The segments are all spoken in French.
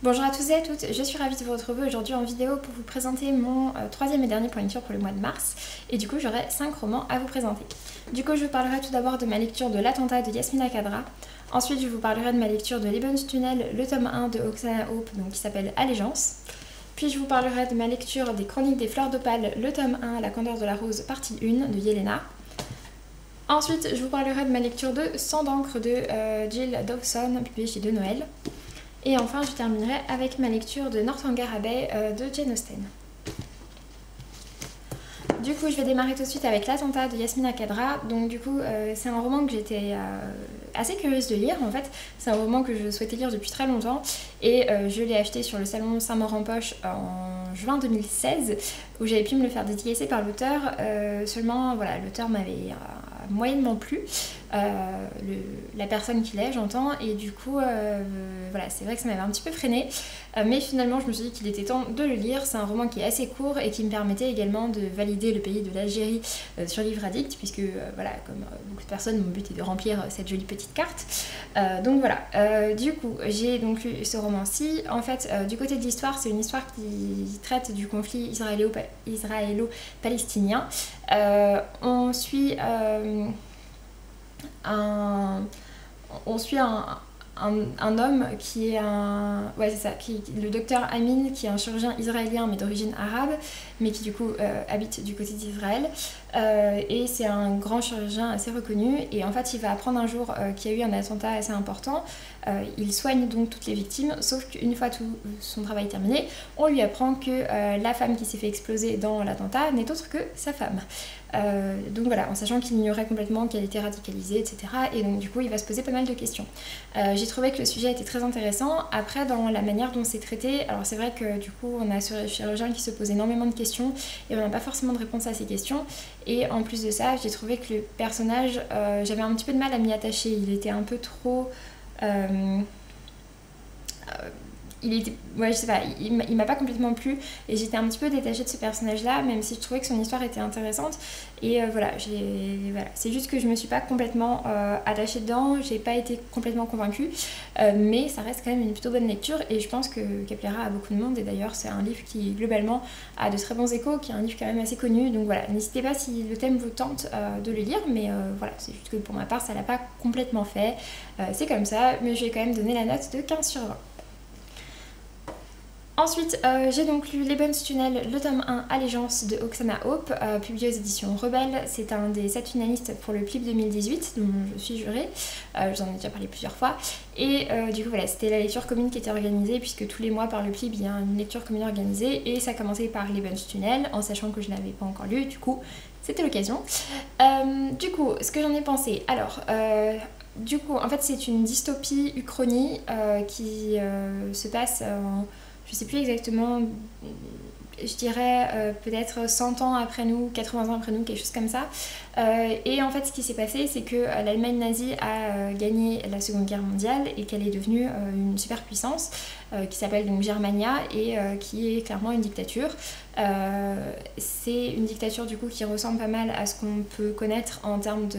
Bonjour à tous et à toutes, je suis ravie de vous retrouver aujourd'hui en vidéo pour vous présenter mon troisième et dernier point de lecture pour le mois de mars. Et du coup j'aurai 5 romans à vous présenter. Du coup je vous parlerai tout d'abord de ma lecture de L'Attentat de Yasmina Khadra. Ensuite je vous parlerai de ma lecture de Lebenstunnel, le tome 1 de Oksana Hope, donc qui s'appelle Allégeance. Puis je vous parlerai de ma lecture des Chroniques des Fleurs d'Opale, le tome 1, La Candeur de la Rose, partie 1 de Yelena. Ensuite je vous parlerai de ma lecture de Sang d'encre de Jill Dawson, publiée chez De Noël. Et enfin, je terminerai avec ma lecture de Northanger Abbey de Jane Austen. Du coup, je vais démarrer tout de suite avec L'Attentat de Yasmina Khadra. Donc du coup, c'est un roman que j'étais assez curieuse de lire. En fait, c'est un roman que je souhaitais lire depuis très longtemps. Et je l'ai acheté sur le salon Saint-Maur-en-Poche en juin 2016, où j'avais pu me le faire dédicacer par l'auteur. Seulement, voilà, l'auteur m'avait moyennement plu. La personne qu'il est, j'entends, et du coup voilà, c'est vrai que ça m'avait un petit peu freiné, mais finalement je me suis dit qu'il était temps de le lire. C'est un roman qui est assez court et qui me permettait également de valider le pays de l'Algérie sur Livre Addict, puisque voilà, comme beaucoup de personnes, mon but est de remplir cette jolie petite carte. Donc voilà, du coup j'ai donc lu ce roman-ci. En fait, du côté de l'histoire, c'est une histoire qui traite du conflit israélo-palestinien. On suit un homme qui est ouais, c'est ça, le docteur Amin, qui est un chirurgien israélien mais d'origine arabe, mais qui du coup habite du côté d'Israël. Et c'est un grand chirurgien assez reconnu, et en fait il va apprendre un jour qu'il y a eu un attentat assez important. Il soigne donc toutes les victimes, sauf qu'une fois tout son travail terminé, on lui apprend que la femme qui s'est fait exploser dans l'attentat n'est autre que sa femme. Donc voilà, en sachant qu'il ignorait complètement qu'elle était radicalisée, etc. Et donc du coup il va se poser pas mal de questions. J'ai trouvé que le sujet était très intéressant. Après, dans la manière dont c'est traité, alors c'est vrai que du coup on a ce chirurgien qui se pose énormément de questions et on n'a pas forcément de réponse à ces questions. Et en plus de ça, j'ai trouvé que le personnage, j'avais un petit peu de mal à m'y attacher. Il était un peu trop... il était, ouais, je sais pas, il m'a pas complètement plu, et j'étais un petit peu détachée de ce personnage là, même si je trouvais que son histoire était intéressante. Et voilà, c'est juste que je me suis pas complètement attachée dedans, j'ai pas été complètement convaincue, mais ça reste quand même une plutôt bonne lecture, et je pense qu'elle plaira à beaucoup de monde. Et d'ailleurs c'est un livre qui globalement a de très bons échos, qui est un livre quand même assez connu. Donc voilà, n'hésitez pas si le thème vous tente de le lire, mais voilà, c'est juste que pour ma part ça l'a pas complètement fait, c'est comme ça, mais je vais quand même donner la note de 15/20. Ensuite, j'ai donc lu Lebenstunnel, le tome 1, Allégeance de Oksana Hope, publié aux éditions Rebelle. C'est un des 7 finalistes pour le PLIB 2018, dont je suis jurée. Je vous en ai déjà parlé plusieurs fois. Et du coup, voilà, c'était la lecture commune qui était organisée, puisque tous les mois par le PLIB, il y a une lecture commune organisée. Et ça commençait par Lebenstunnel, en sachant que je ne l'avais pas encore lu, du coup, c'était l'occasion. Du coup, ce que j'en ai pensé, alors... du coup, en fait, c'est une dystopie uchronie qui se passe en... Je sais plus exactement, je dirais peut-être 100 ans après nous, 80 ans après nous, quelque chose comme ça. Et en fait, ce qui s'est passé, c'est que l'Allemagne nazie a gagné la Seconde Guerre mondiale et qu'elle est devenue une superpuissance qui s'appelle donc Germania, et qui est clairement une dictature. C'est une dictature du coup qui ressemble pas mal à ce qu'on peut connaître en termes de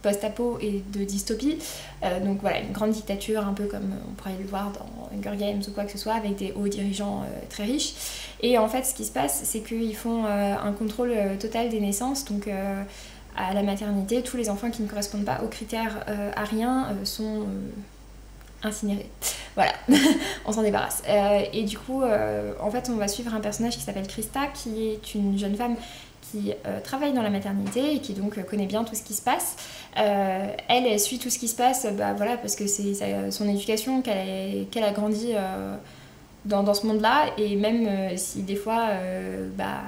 post-apo et de dystopie. Donc voilà, une grande dictature, un peu comme on pourrait le voir dans Hunger Games ou quoi que ce soit, avec des hauts dirigeants très riches. Et en fait, ce qui se passe, c'est qu'ils font un contrôle total des naissances. Donc à la maternité, tous les enfants qui ne correspondent pas aux critères ariens sont incinérés. Voilà, on s'en débarrasse. Et du coup, en fait, on va suivre un personnage qui s'appelle Krista, qui est une jeune femme qui travaille dans la maternité et qui donc connaît bien tout ce qui se passe. Elle suit tout ce qui se passe, bah, voilà, parce que c'est son éducation, qu'elle a grandi dans ce monde-là, et même si des fois bah,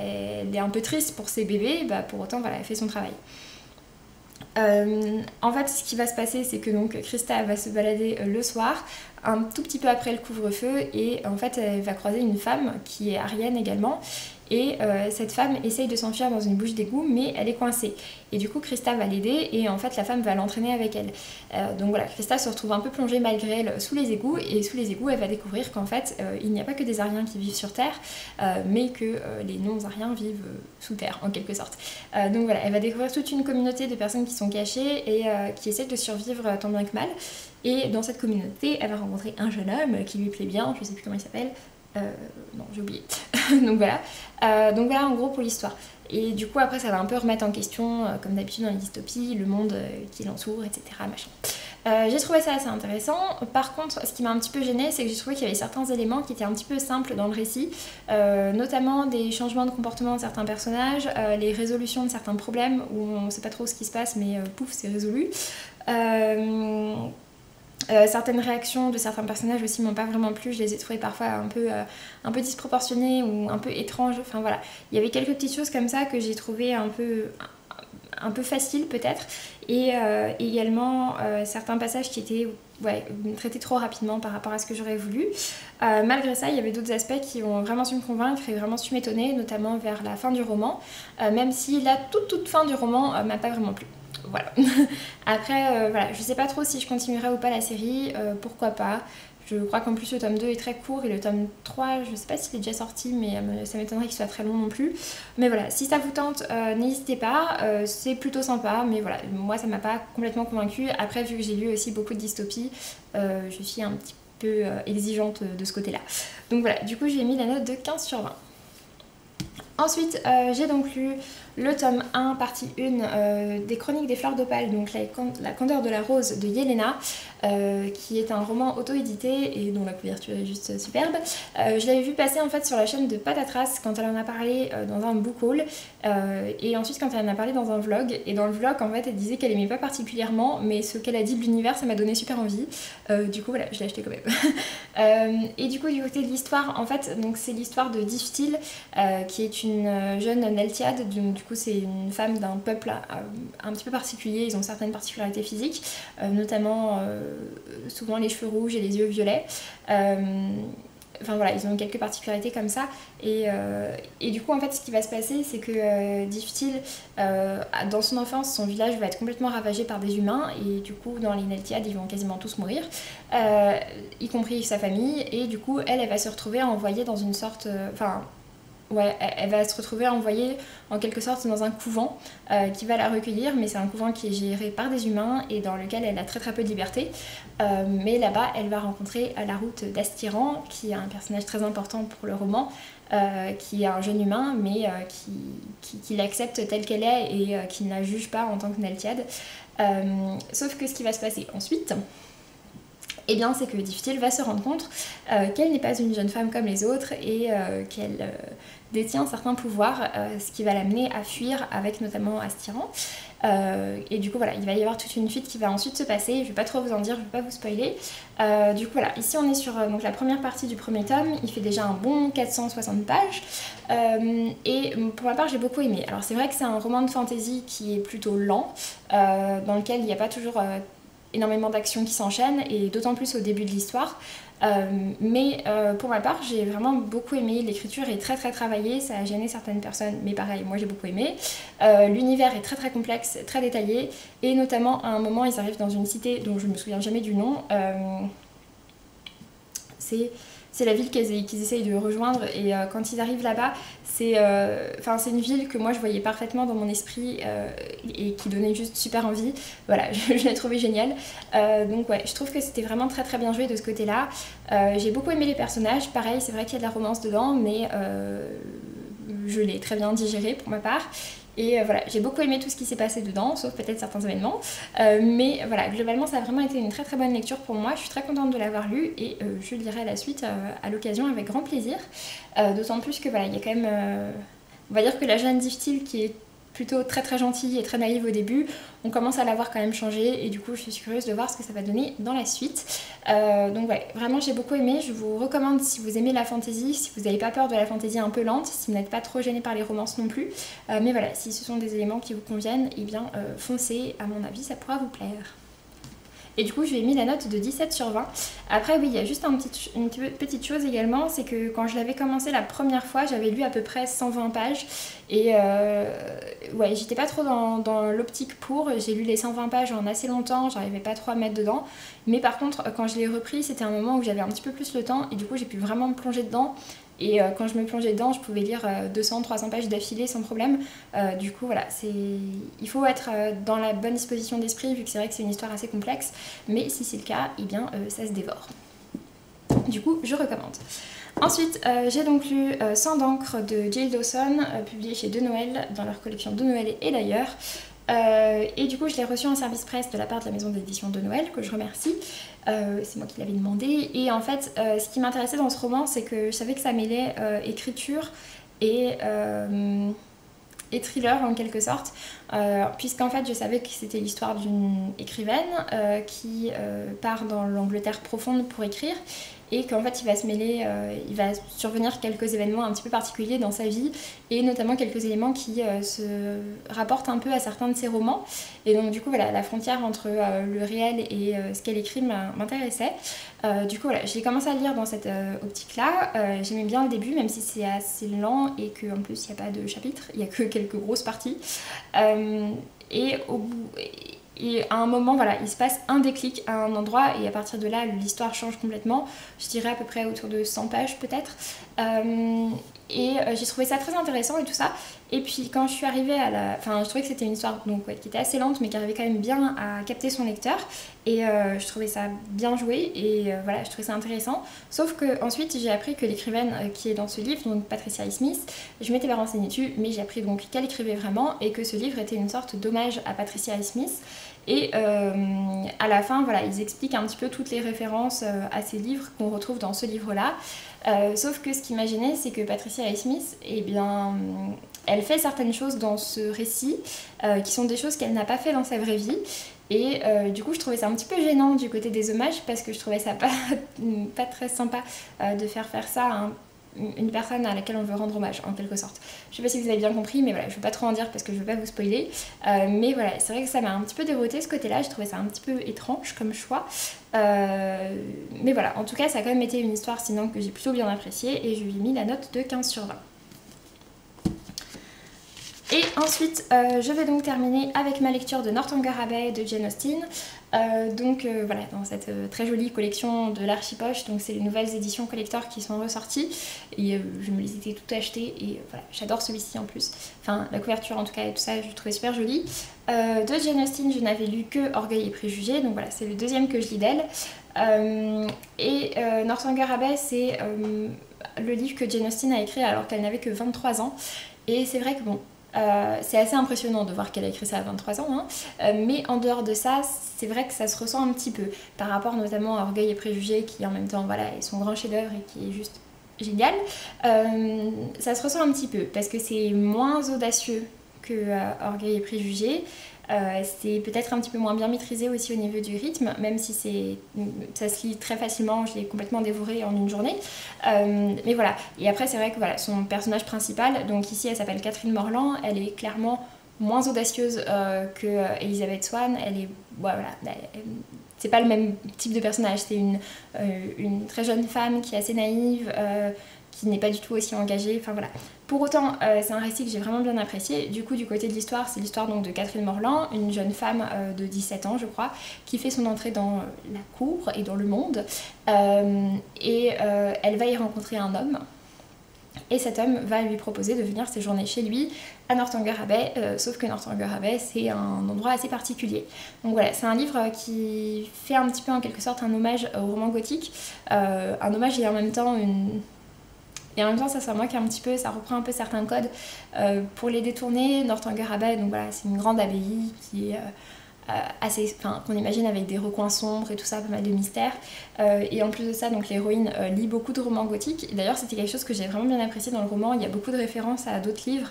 elle est un peu triste pour ses bébés, bah, pour autant voilà, elle fait son travail. En fait, ce qui va se passer, c'est que donc Krista va se balader le soir, un tout petit peu après le couvre-feu, et en fait elle va croiser une femme qui est aryenne également, et cette femme essaye de s'enfuir dans une bouche d'égout mais elle est coincée. Et du coup Krista va l'aider et en fait la femme va l'entraîner avec elle. Donc voilà, Krista se retrouve un peu plongée malgré elle sous les égouts et sous les égouts elle va découvrir qu'en fait il n'y a pas que des Ariens qui vivent sur Terre mais que les non-Ariens vivent sous Terre en quelque sorte. Donc voilà, elle va découvrir toute une communauté de personnes qui sont cachées et qui essaient de survivre tant bien que mal. Et dans cette communauté, elle va rencontrer un jeune homme qui lui plaît bien, je sais plus comment il s'appelle. Non, j'ai oublié. Donc voilà en gros pour l'histoire. Et du coup après ça va un peu remettre en question, comme d'habitude dans les dystopies, le monde qui l'entoure, etc. Machin. J'ai trouvé ça assez intéressant. Par contre, ce qui m'a un petit peu gênée, c'est que j'ai trouvé qu'il y avait certains éléments qui étaient un petit peu simples dans le récit, notamment des changements de comportement de certains personnages, les résolutions de certains problèmes où on ne sait pas trop ce qui se passe, mais pouf, c'est résolu. Certaines réactions de certains personnages aussi m'ont pas vraiment plu, je les ai trouvées parfois un peu disproportionnées ou un peu étranges, enfin voilà. Il y avait quelques petites choses comme ça que j'ai trouvées un peu faciles peut-être, et également certains passages qui étaient traités trop rapidement par rapport à ce que j'aurais voulu. Malgré ça, il y avait d'autres aspects qui ont vraiment su me convaincre et vraiment su m'étonner, notamment vers la fin du roman, même si la toute fin du roman m'a pas vraiment plu. Voilà. Après, voilà, je sais pas trop si je continuerai ou pas la série, pourquoi pas. Je crois qu'en plus le tome 2 est très court et le tome 3, je sais pas s'il est déjà sorti, mais ça m'étonnerait qu'il soit très long non plus. Mais voilà, si ça vous tente, n'hésitez pas, c'est plutôt sympa, mais voilà, moi ça m'a pas complètement convaincue. Après, vu que j'ai lu aussi beaucoup de dystopies, je suis un petit peu exigeante de ce côté-là. Donc voilà, du coup j'ai mis la note de 15/20. Ensuite, j'ai donc lu le tome 1, partie 1 des Chroniques des Fleurs d'Opale, donc la candeur de la rose de Yelena, qui est un roman auto-édité et dont la couverture est juste superbe. Je l'avais vu passer en fait sur la chaîne de Patatras quand elle en a parlé dans un book haul, et ensuite quand elle en a parlé dans un vlog, et dans le vlog en fait elle disait qu'elle aimait pas particulièrement, mais ce qu'elle a dit de l'univers ça m'a donné super envie, du coup voilà, je l'ai acheté quand même. Et du coup du côté de l'histoire, en fait donc c'est l'histoire de Diftil, qui est une jeune Neltiade, du coup c'est une femme d'un peuple un petit peu particulier, ils ont certaines particularités physiques, notamment souvent les cheveux rouges et les yeux violets. Enfin voilà, ils ont quelques particularités comme ça, et du coup en fait ce qui va se passer c'est que Diftil, dans son enfance, son village va être complètement ravagé par des humains, et du coup dans les Neltiades ils vont quasiment tous mourir, y compris sa famille, et du coup elle va se retrouver envoyée dans une sorte... elle va se retrouver envoyée en quelque sorte dans un couvent qui va la recueillir, mais c'est un couvent qui est géré par des humains et dans lequel elle a très peu de liberté. Mais là-bas, elle va rencontrer la route d'Astiran, qui est un personnage très important pour le roman, qui est un jeune humain, mais qui l'accepte telle qu'elle est et qui ne la juge pas en tant que Neltiade. Sauf que ce qui va se passer ensuite, eh bien, c'est que Diftil va se rendre compte qu'elle n'est pas une jeune femme comme les autres et qu'elle détient certains pouvoirs, ce qui va l'amener à fuir avec notamment Astiran. Et du coup voilà, il va y avoir toute une fuite qui va ensuite se passer, je vais pas trop vous en dire, je vais pas vous spoiler. Du coup voilà, ici on est sur donc, la première partie du premier tome, il fait déjà un bon 460 pages, et pour ma part j'ai beaucoup aimé. Alors c'est vrai que c'est un roman de fantasy qui est plutôt lent, dans lequel il n'y a pas toujours... énormément d'actions qui s'enchaînent, et d'autant plus au début de l'histoire. Mais pour ma part, j'ai vraiment beaucoup aimé. L'écriture est très travaillée, ça a gêné certaines personnes, mais pareil, moi j'ai beaucoup aimé. L'univers est très complexe, très détaillé, et notamment à un moment, ils arrivent dans une cité dont je me souviens jamais du nom. C'est la ville qu'ils essayent de rejoindre, et quand ils arrivent là-bas, c'est une ville que moi je voyais parfaitement dans mon esprit et qui donnait juste super envie. Voilà, je l'ai trouvé géniale. Donc ouais, je trouve que c'était vraiment très bien joué de ce côté-là. J'ai beaucoup aimé les personnages, pareil, c'est vrai qu'il y a de la romance dedans, mais je l'ai très bien digéré pour ma part. Et voilà, j'ai beaucoup aimé tout ce qui s'est passé dedans, sauf peut-être certains événements. Mais voilà, globalement, ça a vraiment été une très bonne lecture pour moi. Je suis très contente de l'avoir lu, et je lirai la suite à l'occasion avec grand plaisir. D'autant plus que voilà, il y a quand même... on va dire que la jeune Diftil, qui est plutôt très gentille et très naïve au début, on commence à la voir quand même changer, et du coup je suis curieuse de voir ce que ça va donner dans la suite. Donc ouais, vraiment j'ai beaucoup aimé, je vous recommande si vous aimez la fantasy, si vous n'avez pas peur de la fantasy un peu lente, si vous n'êtes pas trop gêné par les romances non plus, mais voilà, si ce sont des éléments qui vous conviennent, et eh bien foncez, à mon avis ça pourra vous plaire. et du coup je lui ai mis la note de 17 sur 20. Après oui, il y a juste une petite chose également, c'est que quand je l'avais commencé la première fois, j'avais lu à peu près 120 pages et ouais, j'étais pas trop dans l'optique pour, j'ai lu les 120 pages en assez longtemps, j'arrivais pas trop à mettre dedans, mais par contre quand je l'ai repris, c'était un moment où j'avais un petit peu plus le temps et du coup j'ai pu vraiment me plonger dedans. Et quand je me plongeais dedans, je pouvais lire 200-300 pages d'affilée sans problème. Du coup, voilà, il faut être dans la bonne disposition d'esprit, vu que c'est vrai que c'est une histoire assez complexe. Mais si c'est le cas, eh bien, ça se dévore. Du coup, je recommande. Ensuite, j'ai donc lu Sang d'encre de Jill Dawson, publié chez De Noël, dans leur collection De Noël et d'ailleurs. Et du coup je l'ai reçu en service presse de la part de la maison d'édition De Noël, que je remercie. C'est moi qui l'avais demandé. Et en fait ce qui m'intéressait dans ce roman, c'est que je savais que ça mêlait écriture et thriller en quelque sorte, puisqu'en fait je savais que c'était l'histoire d'une écrivaine qui part dans l'Angleterre profonde pour écrire, et qu'en fait il va se mêler, il va survenir quelques événements un petit peu particuliers dans sa vie, et notamment quelques éléments qui se rapportent un peu à certains de ses romans. Et donc du coup voilà, la frontière entre le réel et ce qu'elle écrit m'intéressait. Du coup voilà, j'ai commencé à lire dans cette optique là. J'aimais bien le début, même si c'est assez lent et qu'en plus il n'y a pas de chapitres, il n'y a que quelques grosses parties. Et au bout... Et à un moment, voilà, il se passe un déclic à un endroit, et à partir de là, l'histoire change complètement. Je dirais à peu près autour de 100 pages peut-être. J'ai trouvé ça très intéressant et tout ça. Et puis quand je suis arrivée à la... Enfin, je trouvais que c'était une histoire donc, ouais, qui était assez lente, mais qui arrivait quand même bien à capter son lecteur. Et je trouvais ça bien joué, et voilà, je trouvais ça intéressant. Sauf que ensuite j'ai appris que l'écrivaine qui est dans ce livre, donc Patricia Highsmith, je m'étais pas renseignée dessus, mais j'ai appris donc qu'elle écrivait vraiment, et que ce livre était une sorte d'hommage à Patricia Highsmith. Et à la fin, voilà, ils expliquent un petit peu toutes les références à ces livres qu'on retrouve dans ce livre-là. Sauf que ce qui m'a gênée, c'est que Patricia Highsmith, eh bien, elle fait certaines choses dans ce récit qui sont des choses qu'elle n'a pas fait dans sa vraie vie. Et du coup, je trouvais ça un petit peu gênant du côté des hommages, parce que je trouvais ça pas très sympa de faire ça à une personne à laquelle on veut rendre hommage en quelque sorte. Je sais pas si vous avez bien compris, mais voilà, je veux pas trop en dire parce que je veux pas vous spoiler, mais voilà, c'est vrai que ça m'a un petit peu dérouté ce côté là, je trouvais ça un petit peu étrange comme choix, mais voilà, en tout cas ça a quand même été une histoire sinon que j'ai plutôt bien appréciée, et je lui ai mis la note de 15 sur 20. Et ensuite, je vais donc terminer avec ma lecture de Northanger Abbey de Jane Austen. Voilà, dans cette très jolie collection de l'Archipoche, donc c'est les nouvelles éditions collector qui sont ressorties, et je me les étais toutes achetées, et voilà, j'adore celui-ci en plus. Enfin, la couverture en tout cas et tout ça, je le trouvais super jolie. De Jane Austen, je n'avais lu que Orgueil et Préjugés, donc voilà, c'est le deuxième que je lis d'elle. Northanger Abbey, c'est le livre que Jane Austen a écrit alors qu'elle n'avait que 23 ans, et c'est vrai que bon, c'est assez impressionnant de voir qu'elle a écrit ça à 23 ans, hein. Mais en dehors de ça, c'est vrai que ça se ressent un petit peu par rapport notamment à Orgueil et Préjugés, qui en même temps voilà, est son grand chef-d'œuvre et qui est juste génial. Ça se ressent un petit peu parce que c'est moins audacieux que Orgueil et Préjugés. C'est peut-être un petit peu moins bien maîtrisé aussi au niveau du rythme, même si ça se lit très facilement, je l'ai complètement dévoré en une journée. Mais voilà, et après c'est vrai que voilà, son personnage principal, donc ici elle s'appelle Catherine Morland, elle est clairement moins audacieuse que Elizabeth Swann, elle est... Voilà, c'est pas le même type de personnage, c'est une très jeune femme qui est assez naïve, qui n'est pas du tout aussi engagée, enfin voilà. Pour autant, c'est un récit que j'ai vraiment bien apprécié. Du coup, du côté de l'histoire, c'est l'histoire donc de Catherine Morland, une jeune femme de 17 ans, je crois, qui fait son entrée dans la cour et dans le monde. Elle va y rencontrer un homme. Et cet homme va lui proposer de venir séjourner chez lui à Northanger Abbey, sauf que Northanger Abbey c'est un endroit assez particulier. Donc voilà, c'est un livre qui fait un petit peu en quelque sorte un hommage au roman gothique, un hommage et en même temps ça se moque un petit peu, ça reprend un peu certains codes pour les détourner. Northanger Abbey, donc voilà, c'est une grande abbaye qui est qu'on imagine avec des recoins sombres et tout ça, pas mal de mystères. Et en plus de ça, donc l'héroïne lit beaucoup de romans gothiques. Et d'ailleurs, c'était quelque chose que j'ai vraiment bien apprécié dans le roman. Il y a beaucoup de références à d'autres livres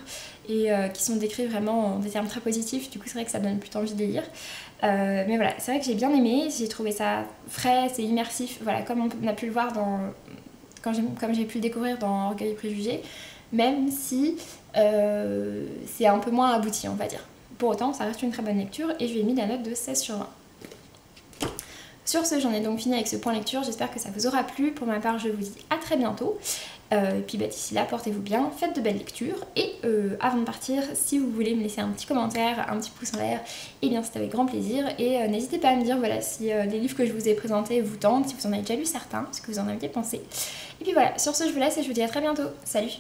et qui sont décrits vraiment en des termes très positifs. Du coup, c'est vrai que ça donne plutôt envie de les lire. Mais voilà, c'est vrai que j'ai bien aimé. J'ai trouvé ça frais, c'est immersif. Voilà, comme on a pu le voir comme j'ai pu le découvrir dans Orgueil et Préjugés, même si c'est un peu moins abouti, on va dire. Pour autant, ça reste une très bonne lecture et je lui ai mis la note de 16 sur 20. Sur ce, j'en ai donc fini avec ce point lecture, j'espère que ça vous aura plu. Pour ma part, je vous dis à très bientôt. Et puis d'ici là, portez-vous bien, faites de belles lectures. Et avant de partir, si vous voulez me laisser un petit commentaire, un petit pouce en l'air, et bien c'est avec grand plaisir. Et n'hésitez pas à me dire voilà, si les livres que je vous ai présentés vous tentent, si vous en avez déjà lu certains, ce que vous en aviez pensé. Et puis voilà, sur ce, je vous laisse et je vous dis à très bientôt. Salut!